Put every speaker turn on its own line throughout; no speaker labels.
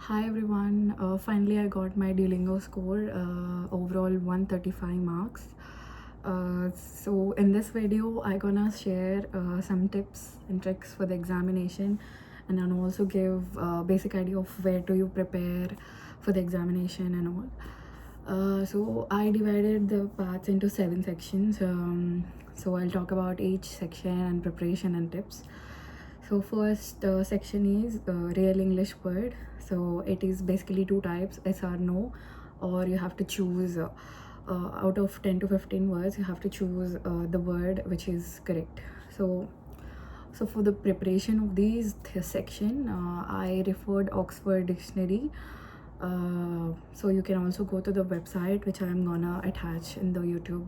Hi everyone, finally I got my Duolingo score, overall 135 marks. So in this video I gonna share some tips and tricks for the examination, and I'll also give basic idea of where do you prepare for the examination and all. So I divided the parts into 7 sections. So I'll talk about each section and preparation and tips. So first section is real English word. So it is basically two types, yes or no, or you have to choose out of 10 to 15 words, you have to choose the word which is correct. So for the preparation of these section, I referred Oxford Dictionary. So you can also go to the website which I'm gonna attach in the YouTube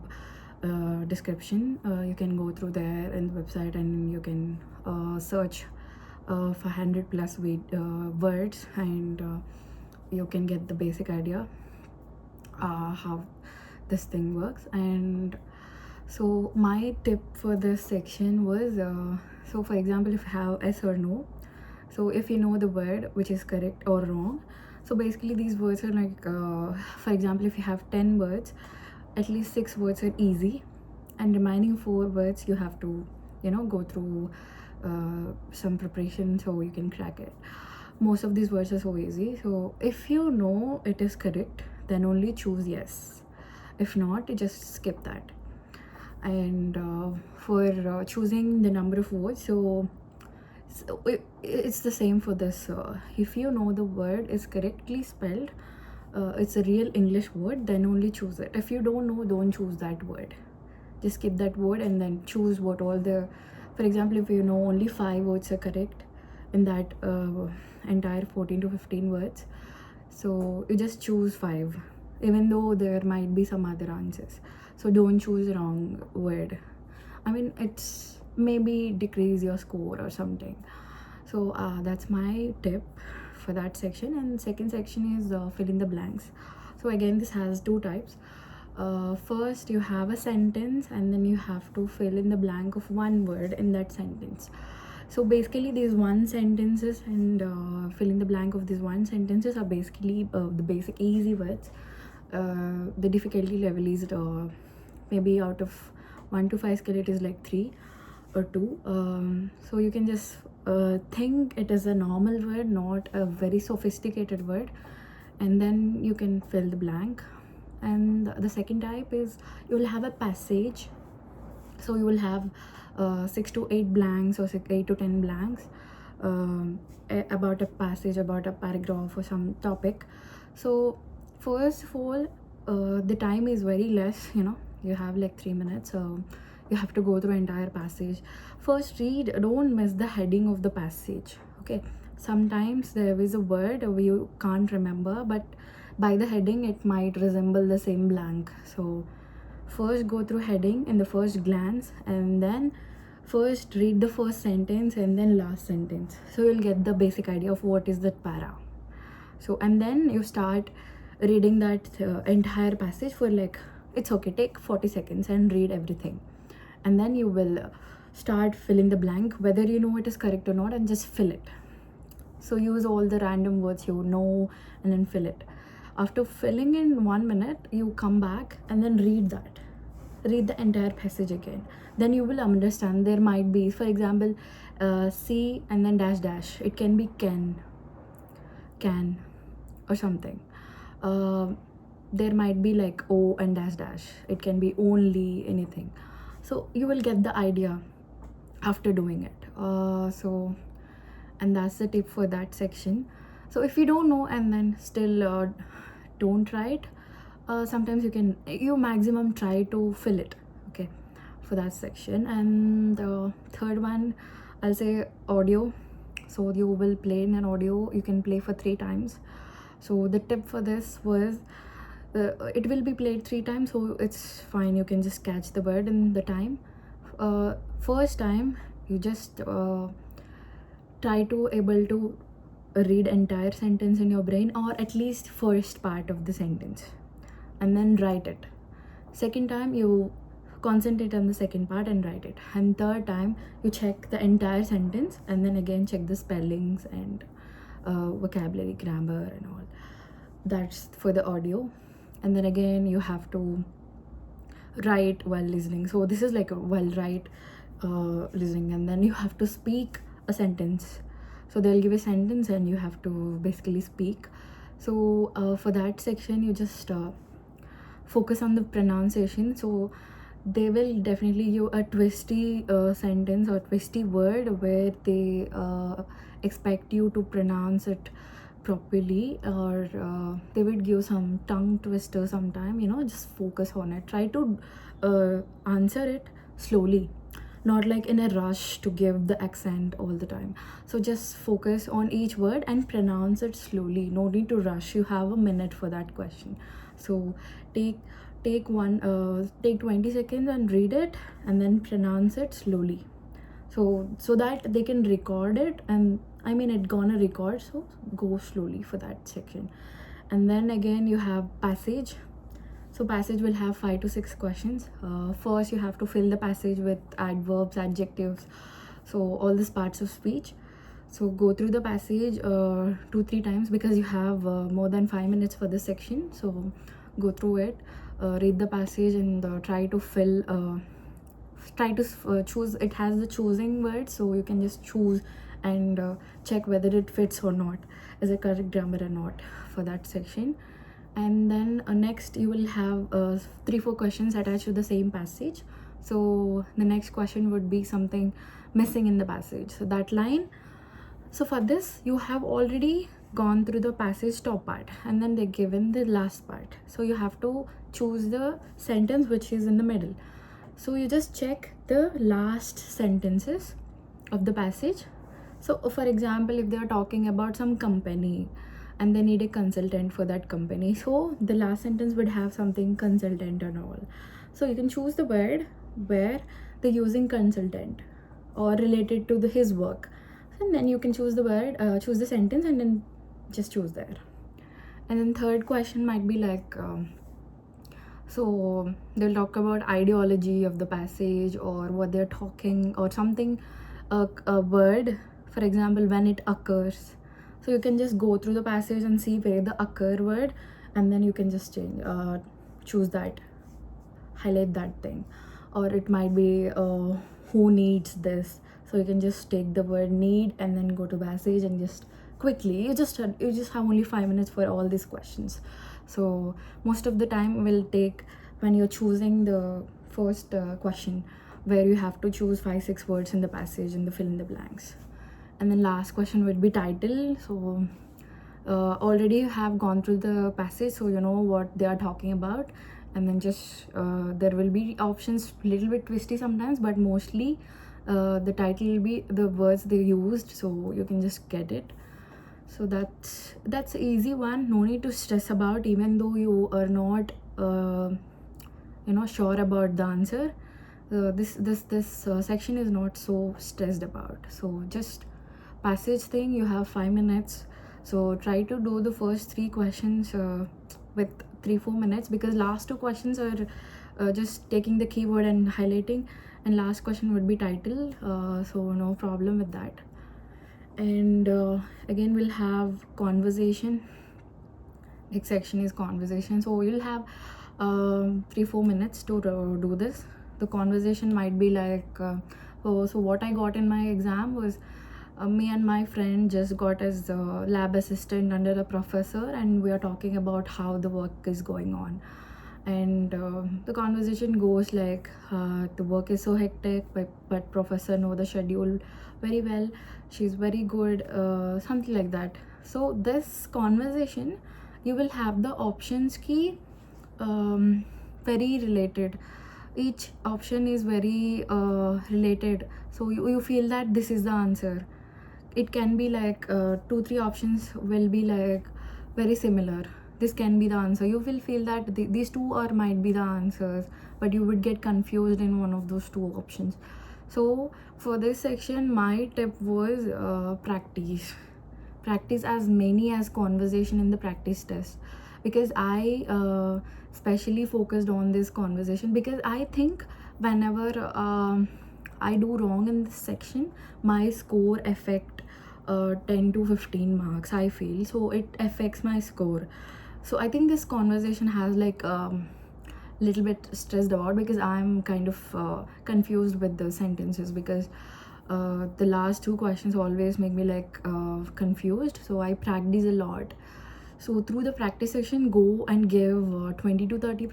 description. You can go through there in the website and you can search for 100 plus words, and you can get the basic idea how this thing works. And so my tip for this section was, so for example, if you have yes or no, so if you know the word which is correct or wrong, so basically these words are like, for example, if you have 10 words, at least 6 words are easy, and remaining 4 words you have to go through some preparation so you can crack it. Most of these words are so easy, so if you know it is correct, then only choose yes. If not, just skip that. And for choosing the number of words, so it's the same for this. If you know the word is correctly spelled, it's a real English word, then only choose it. If you don't know, don't choose that word. Just skip that word and then choose what all the, for example, if you know only 5 words are correct in that entire 14 to 15 words, so you just choose 5, even though there might be some other answers. So don't choose wrong word. I mean, it's maybe decrease your score or something. So that's my tip for that section. And second section is fill in the blanks. So again, this has 2 types. First you have a sentence, and then you have to fill in the blank of 1 word in that sentence. So basically these 1 sentences and filling the blank of these 1 sentences are basically the basic easy words. The difficulty level is maybe out of 1 to 5 scale, it is like 3 or 2. So you can just think it is a normal word, not a very sophisticated word, and then you can fill the blank. And the second type is you will have a passage. So you will have 6 to 8 blanks or 8 to 10 blanks about a passage, about a paragraph or some topic. So first of all, the time is very less, you have like 3 minutes, so you have to go through entire passage. First read, don't miss the heading of the passage. Okay, sometimes there is a word you can't remember, but by the heading it might resemble the same blank. So first go through heading in the first glance, and then first read the first sentence and then last sentence, so you'll get the basic idea of what is that para. So and then you start reading that entire passage for like, it's okay, take 40 seconds and read everything, and then you will start filling the blank whether you know it is correct or not, and just fill it. So use all the random words and then fill it. After filling in 1 minute, you come back and then read the entire passage again. Then you will understand. There might be, for example, C and then dash dash, it can be can or something. There might be like O and dash dash, it can be only anything. So you will get the idea after doing it. And that's the tip for that section. So if you don't know and then still don't try it, sometimes you maximum try to fill it, okay, for that section. And the third one, I'll say audio. So you will play in an audio, you can play for 3 times. So the tip for this was, it will be played 3 times, so it's fine, you can just catch the word in the time. First time you just try to able to read entire sentence in your brain, or at least first part of the sentence, and then write it. Second time you concentrate on the second part and write it, and third time you check the entire sentence and then again check the spellings and vocabulary, grammar and all. That's for the audio. And then again you have to write while listening. So this is like a while write listening, and then you have to speak a sentence. So they'll give a sentence and you have to basically speak. So for that section you just focus on the pronunciation. So they will definitely give a twisty sentence or twisty word where they expect you to pronounce it properly, or they would give some tongue twister sometime. Just focus on it. Try to answer it slowly, not like in a rush to give the accent all the time. So just focus on each word and pronounce it slowly. No need to rush. You have a minute for that question. So take 20 seconds and read it, and then pronounce it slowly, so that they can record it. And I mean, it gonna record, so go slowly for that section. And then again you have passage. So passage will have 5 to 6 questions. First you have to fill the passage with adverbs, adjectives, so all these parts of speech. So go through the passage 2-3 times, because you have more than 5 minutes for this section. So go through it, read the passage, and try to fill choose. It has the choosing word, so you can just choose and check whether it fits or not, is it correct grammar or not for that section. And then next you will have 3-4 questions attached to the same passage. So the next question would be something missing in the passage, so that line. So for this you have already gone through the passage top part, and then they're given the last part. So you have to choose the sentence which is in the middle. So you just check the last sentences of the passage. So for example, if they are talking about some company and they need a consultant for that company, so the last sentence would have something consultant and all. So you can choose the word where they're using consultant or related to his work, and then you can choose the word, choose the sentence, and then just choose there. And then third question might be like so they'll talk about ideology of the passage, or what they're talking, or something, a word, for example, when it occurs. So you can just go through the passage and see where the occur word, and then you can just change, choose that, highlight that thing. Or it might be who needs this, so you can just take the word need and then go to passage and just quickly, you just have only 5 minutes for all these questions. So most of the time will take when you're choosing the first question, where you have to choose 5-6 words in the passage and the fill in the blanks. And then last question would be title. So already you have gone through the passage, so you know what they are talking about. And then just there will be options little bit twisty sometimes, but mostly the title will be the words they used, so you can just get it. So that's easy one, no need to stress about, even though you are not sure about the answer. This section is not so stressed about. So just passage thing, you have 5 minutes, so try to do the first 3 questions with 3-4 minutes, because last 2 questions are just taking the keyword and highlighting, and last question would be title, so no problem with that. And again we'll have conversation. Next section is conversation, so you'll have 3-4 minutes to do this. The conversation might be like so what I got in my exam was me and my friend just got as a lab assistant under a professor, and we are talking about how the work is going on. And the conversation goes like the work is so hectic, but professor know the schedule very well, she's very good, something like that. So this conversation, you will have the options key very related. Each option is very related, so you feel that this is the answer. It can be like 2-3 options will be like very similar, this can be the answer. You will feel that these two or might be the answers, but you would get confused in one of those 2 options. So for this section, my tip was practice as many as conversation in the practice test, because I specially focused on this conversation, because I think whenever I do wrong in this section, my score affect 10 to 15 marks, I feel. So it affects my score. So I think this conversation has like little bit stressed about, because I'm kind of confused with the sentences, because the last two questions always make me like confused. So I practice a lot. So through the practice session, go and give 20 to 30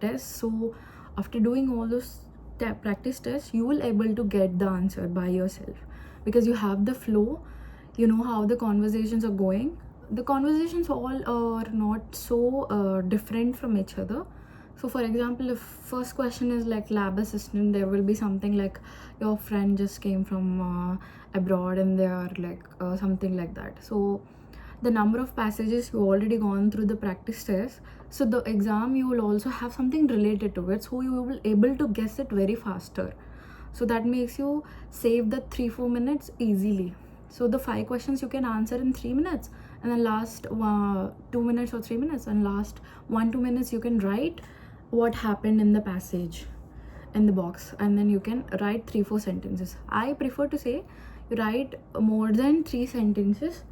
tests. So after doing all those practice tests, you will able to get the answer by yourself, because you have the flow. You know how the conversations are going. The conversations all are not so different from each other. So for example, if first question is like lab assistant, there will be something like your friend just came from abroad and they are like something like that. So the number of passages you already gone through the practice test, so the exam you will also have something related to it, so you will able to guess it very faster. So that makes you save the 3-4 minutes easily. So the 5 questions you can answer in 3 minutes, and then last 2 minutes or 3 minutes, and last 1-2 minutes you can write what happened in the passage in the box, and then you can write 3-4 sentences. I prefer to say you write more than 3 sentences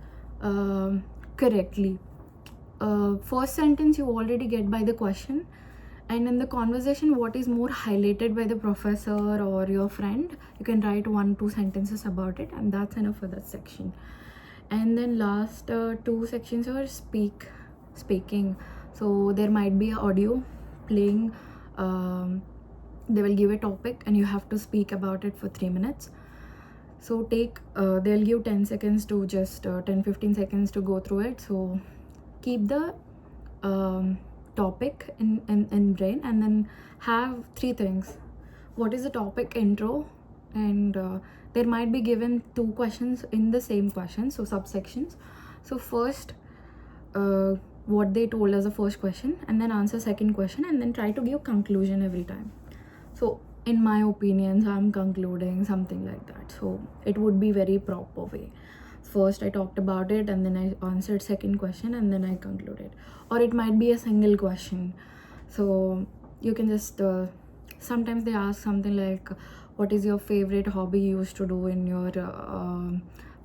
correctly. First sentence you already get by the question, and in the conversation what is more highlighted by the professor or your friend, you can write 1-2 sentences about it, and that's enough for that section. And then last 2 sections are speaking. So there might be a audio playing. They will give a topic and you have to speak about it for 3 minutes. So they'll give 10 seconds to just 10-15 seconds to go through it. So keep the topic in brain, and then have 3 things. What is the topic? Intro. And there might be given 2 questions in the same question, so subsections. So first what they told as the first question, and then answer second question, and then try to give conclusion every time. So in my opinions, I'm concluding something like that. So it would be very proper way. First I talked about it, and then I answered second question, and then I concluded. Or it might be a single question. So you can just sometimes they ask something like, what is your favorite hobby you used to do in your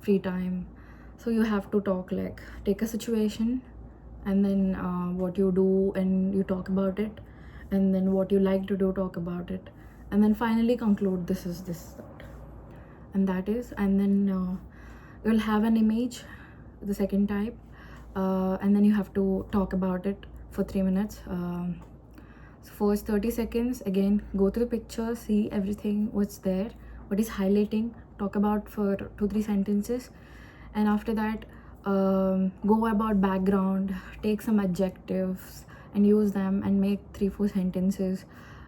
free time? So you have to talk like, take a situation, and then what you do and you talk about it, and then what you like to do, talk about it, and then finally conclude, this is this, that. And that is, and then you'll have an image, the second type, and then you have to talk about it for 3 minutes. So first 30 seconds, again go to the picture, see everything what's there, what is highlighting, talk about for 2-3 sentences. And after that go about background, take some adjectives and use them, and make 3-4 sentences.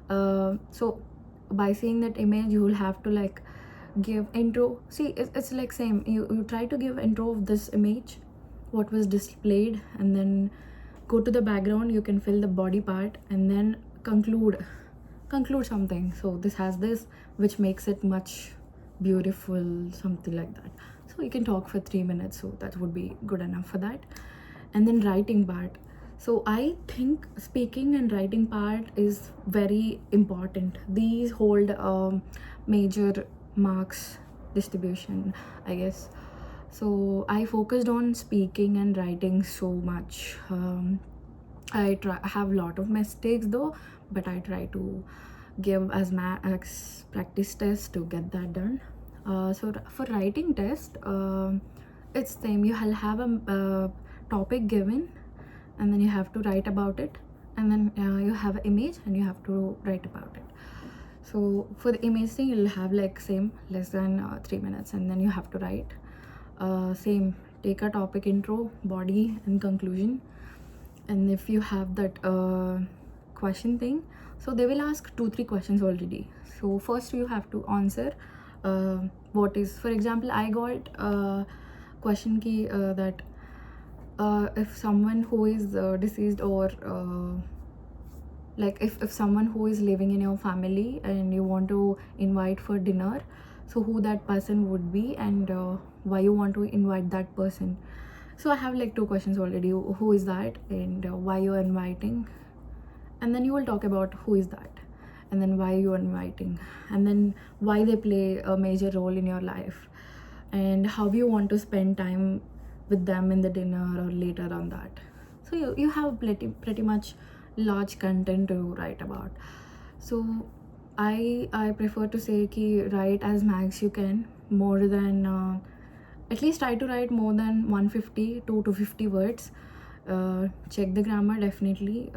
So by seeing that image, you will have to like give intro. See, it's like same, you try to give intro of this image, what was displayed, and then go to the background, you can fill the body part, and then conclude something. So this has this, which makes it much beautiful, something like that. So you can talk for 3 minutes, so that would be good enough for that. And then writing part. So I think speaking and writing part is very important. These hold major marks distribution, I guess. So I focused on speaking and writing so much. I have a lot of mistakes though, but I try to give as max practice tests to get that done. So for writing test, it's same. You will have a topic given, and then you have to write about it, and then you have an image and you have to write about it. So for the image thing, you'll have like same less than 3 minutes, and then you have to write same, take a topic, intro, body, and conclusion. And if you have that question thing, so they will ask 2-3 questions already. So first you have to answer what is, for example, I got question key that if someone who is deceased, or like if someone who is living in your family and you want to invite for dinner, so who that person would be, and why you want to invite that person. So I have like 2 questions already, who is that, and why you're inviting, and then you will talk about who is that, and then why you're inviting, and then why they play a major role in your life, and how you want to spend time with them in the dinner or later on that. So you have pretty much large content to write about. So I prefer to say ki write as max you can, more than at least try to write more than 150 to 250 words. Check the grammar definitely.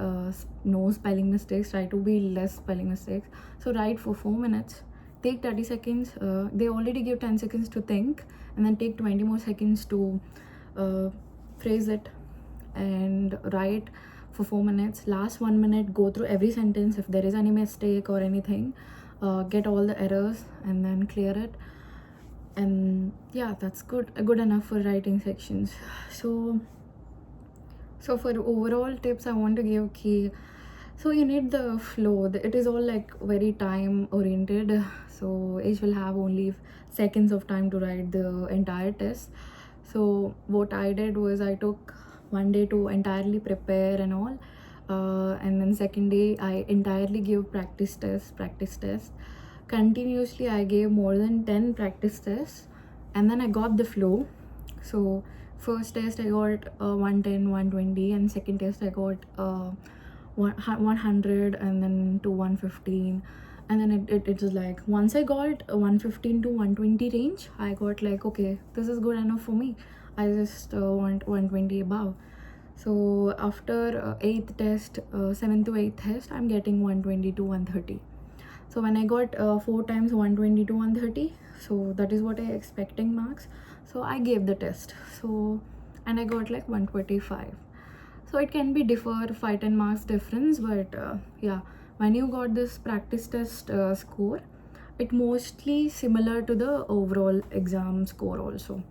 No spelling mistakes, try to be less spelling mistakes. So write for 4 minutes, take 30 seconds. They already give 10 seconds to think, and then take 20 more seconds to phrase it, and write for 4 minutes. Last 1 minute, go through every sentence. If there is any mistake or anything, get all the errors and then clear it. And yeah, that's good enough for writing sections. So for overall tips I want to give key, so you need the flow. It is all like very time oriented, so each will have only seconds of time to write the entire test. So what I did was I took one day to entirely prepare and all, and then second day I entirely give practice tests. Continuously I gave more than 10 practice tests, and then I got the flow. So first test I got 110, 120, and second test I got 100, and then to 115. And then it was like, once I got 115 to 120 range, I got like, okay, this is good enough for me. I just want 120 above. So after 8th test, 7th to 8th test, I'm getting 120 to 130. So when I got 4 times 120 to 130, so that is what I expecting marks. So I gave the test, so and I got like 125. So it can be differ 5-10 marks difference, but yeah, when you got this practice test score, it mostly similar to the overall exam score also.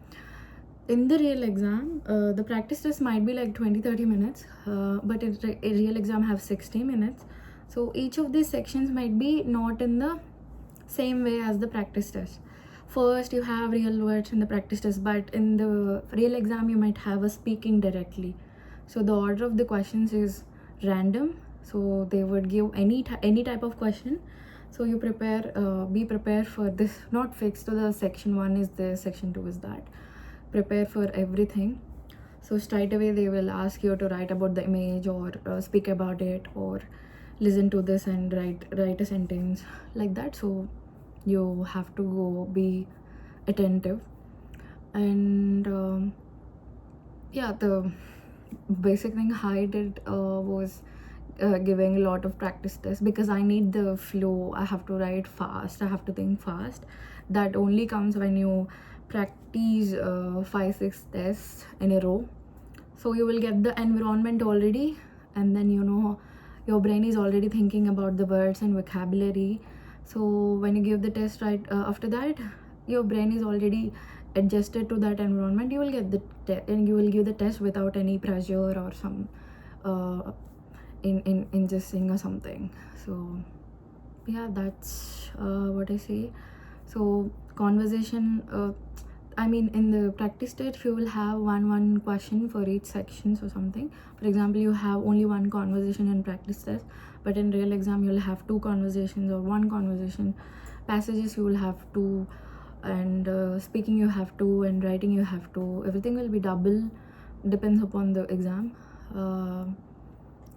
In the real exam, the practice test might be like 20-30 minutes, but a real exam have 60 minutes. So each of these sections might be not in the same way as the practice test. First you have real words in the practice test, but in the real exam you might have a speaking directly. So the order of the questions is random, so they would give any type of question. So you be prepared for this, not fixed to the section 1 is this, section 2 is that. Prepare for everything. So straight away they will ask you to write about the image, or speak about it, or listen to this and write a sentence like that. So you have to go be attentive. And yeah, the basic thing I did was giving a lot of practice tests, because I need the flow. I have to write fast, I have to think fast. That only comes when you practice 5-6 tests in a row. So you will get the environment already, and then you know your brain is already thinking about the words and vocabulary. So when you give the test right after that, your brain is already adjusted to that environment. You will get the and you will give the test without any pressure or some in just saying or something. So yeah, that's what I say. So conversation, I mean, in the practice stage you will have one question for each section or something. For example, you have only one conversation in practice test, but in real exam you'll have 2 conversations or 1 conversation. Passages you will have 2, and speaking you have 2, and writing you have 2. Everything will be double, depends upon the exam.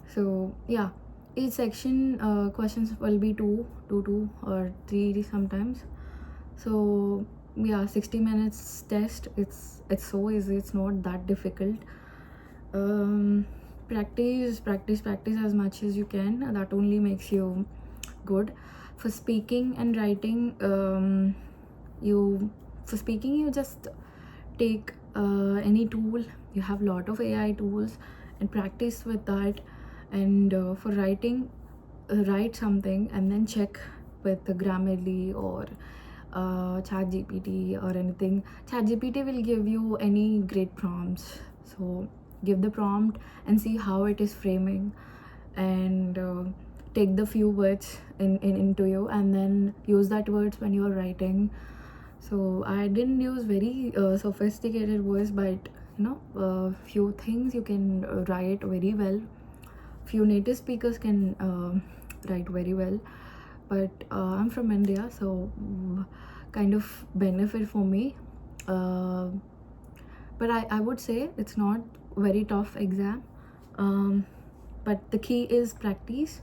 So yeah, each section questions will be 2 or 3 sometimes. So yeah, 60 minutes test, it's so easy, it's not that difficult. Practice as much as you can. That only makes you good. For speaking and writing, you just take any tool. You have lot of AI tools, and practice with that. And for writing, write something and then check with the Grammarly or ChatGPT or anything. ChatGPT will give you any great prompts. So give the prompt and see how it is framing, and take the few words into you, and then use that words when you are writing. So I didn't use very sophisticated words, but you know, few things you can write very well. Few native speakers can write very well, but I'm from India, so kind of benefit for me. but I would say it's not very tough exam. But the key is practice.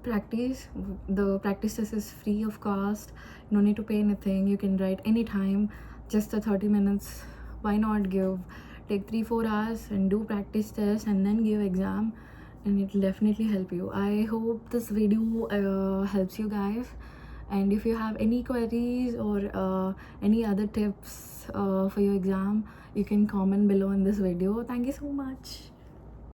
The practice test is free of cost, no need to pay anything, you can write anytime, just a 30 minutes. Why not take 3-4 hours and do practice test and then give exam, and it'll definitely help you. I hope this video helps you guys, and if you have any queries or any other tips for your exam, you can comment below in this video. Thank you so much.